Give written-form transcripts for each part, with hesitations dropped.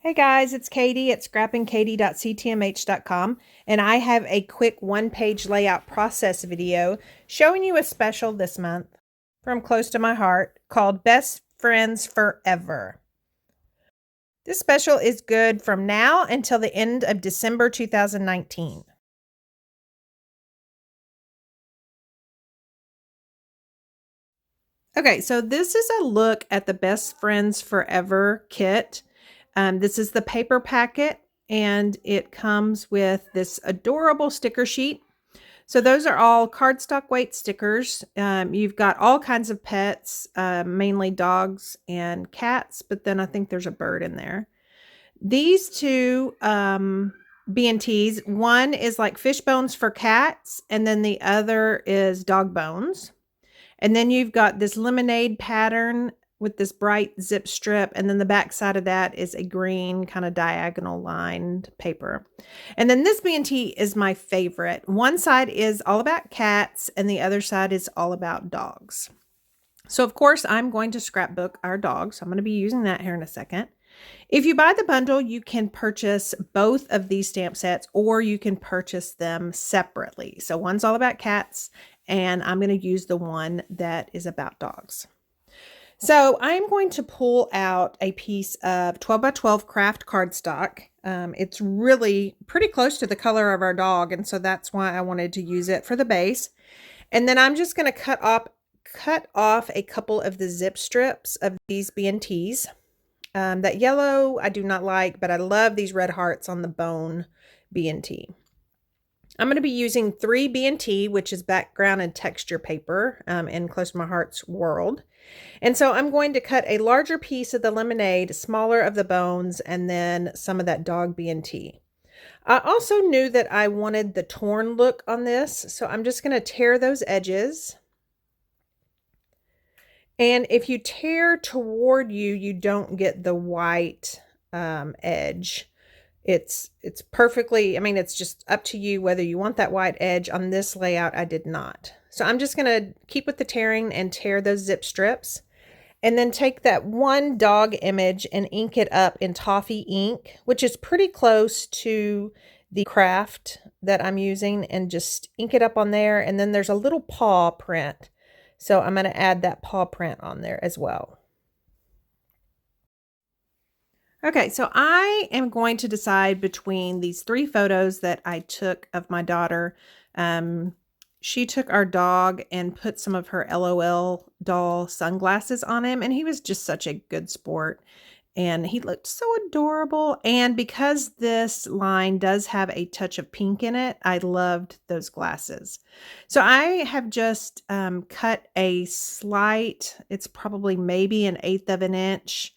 Hey guys, it's Katie at scrappingkatie.ctmh.com, and I have a quick one-page layout process video showing you a special this month from close to my heart called Best Friends Forever. This special is good from now until the end of December 2019. Okay, so this is a look at the Best Friends Forever kit. This is the paper packet, and it comes with this adorable sticker sheet. So those are all cardstock weight stickers. You've got all kinds of pets, mainly dogs and cats, but then I think there's a bird in there. These two B&Ts, one is like fish bones for cats, and then the other is dog bones. And then you've got this lemonade pattern with this bright zip strip, and then the back side of that is a green kind of diagonal lined paper. And then this B&T is my favorite. One side is all about cats, and the other side is all about dogs. So of course I'm going to scrapbook our dogs. So I'm going to be using that here in a second. If you buy the bundle, you can purchase both of these stamp sets, or you can purchase them separately. So one's all about cats, and I'm going to use the one that is about dogs. So I'm going to pull out a piece of 12 by 12 craft cardstock. It's really pretty close to the color of our dog, and so that's why I wanted to use it for the base. And then I'm just going to cut off a couple of the zip strips of these B&Ts. That yellow I do not like, but I love these red hearts on the bone B&T. I'm going to be using 3 B&T, which is background and texture paper in Close to My Heart's world. And so I'm going to cut a larger piece of the lemonade, smaller of the bones, and then some of that dog B&T. I also knew that I wanted the torn look on this, so I'm just going to tear those edges. And if you tear toward you, you don't get the white edge. It's perfectly, I mean, it's just up to you whether you want that white edge. On this layout, I did not. So I'm just going to keep with the tearing and tear those zip strips. And then take that one dog image and ink it up in toffee ink, which is pretty close to the craft that I'm using, and just ink it up on there. And then there's a little paw print. So I'm going to add that paw print on there as well. Okay, so I am going to decide between these 3 photos that I took of my daughter. She took our dog and put some of her LOL doll sunglasses on him, and he was just such a good sport. And he looked so adorable. And because this line does have a touch of pink in it, I loved those glasses. So I have just cut a slight, it's probably maybe 1/8 of an inch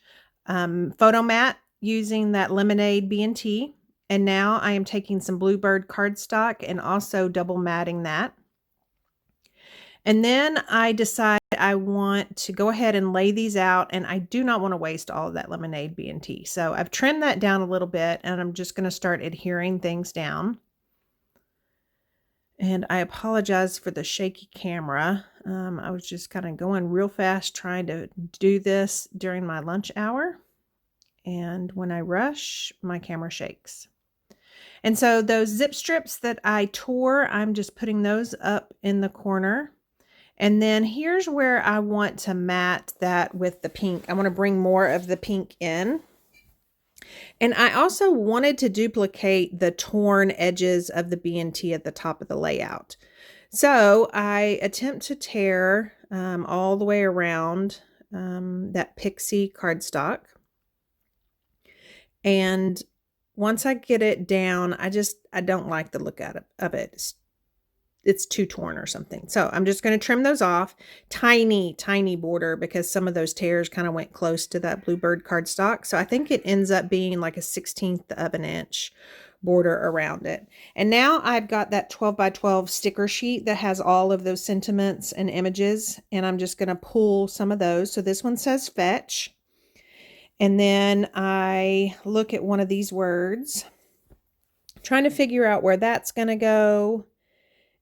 photo mat using that lemonade B&T. And now I am taking some bluebird cardstock and also double matting that. And then I decide I want to go ahead and lay these out, and I do not want to waste all of that lemonade B&T. So I've trimmed that down a little bit, and I'm just going to start adhering things down. And I apologize for the shaky camera. I was just kind of going real fast trying to do this during my lunch hour. And when I rush, my camera shakes. And so those zip strips that I tore, I'm just putting those up in the corner. And then here's where I want to mat that with the pink. I want to bring more of the pink in. And I also wanted to duplicate the torn edges of the B&T at the top of the layout. So I attempt to tear all the way around that pixie cardstock. And once I get it down, I don't like the look of it. It's too torn or something. So I'm just going to trim those off. Tiny, tiny border, because some of those tears kind of went close to that bluebird cardstock. So I think it ends up being like a 1/16 of an inch border around it. And now I've got that 12 by 12 sticker sheet that has all of those sentiments and images. And I'm just going to pull some of those. So this one says fetch. And then I look at one of these words, trying to figure out where that's going to go.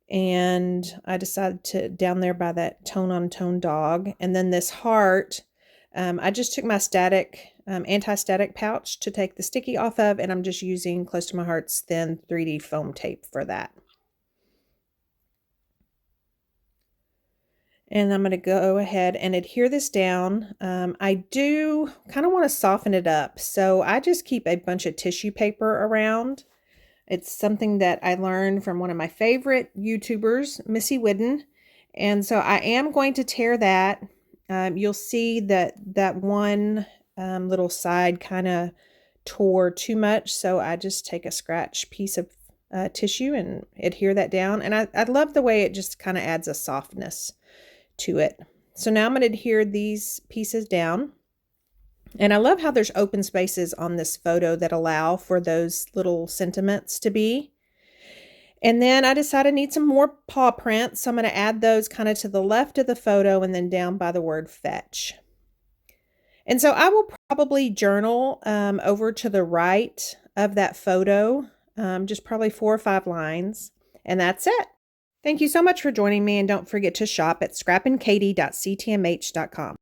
And I decided to down there by that tone on tone dog. And then this heart, I just took my static anti-static pouch to take the sticky off of, and I'm just using Close to My Heart's thin 3D foam tape for that. And I'm going to go ahead and adhere this down. I do kind of want to soften it up, so I just keep a bunch of tissue paper around. It's something that I learned from one of my favorite YouTubers, Missy Whidden. And so I am going to tear that. You'll see that one little side kind of tore too much, so I just take a scratch piece of tissue and adhere that down. And I love the way it just kind of adds a softness to it. So now I'm going to adhere these pieces down. And I love how there's open spaces on this photo that allow for those little sentiments to be. And then I decided I need some more paw prints, so I'm going to add those kind of to the left of the photo and then down by the word fetch. And so I will probably journal over to the right of that photo, just probably 4 or 5 lines, and that's it. Thank you so much for joining me, and don't forget to shop at scrapandkatie.ctmh.com.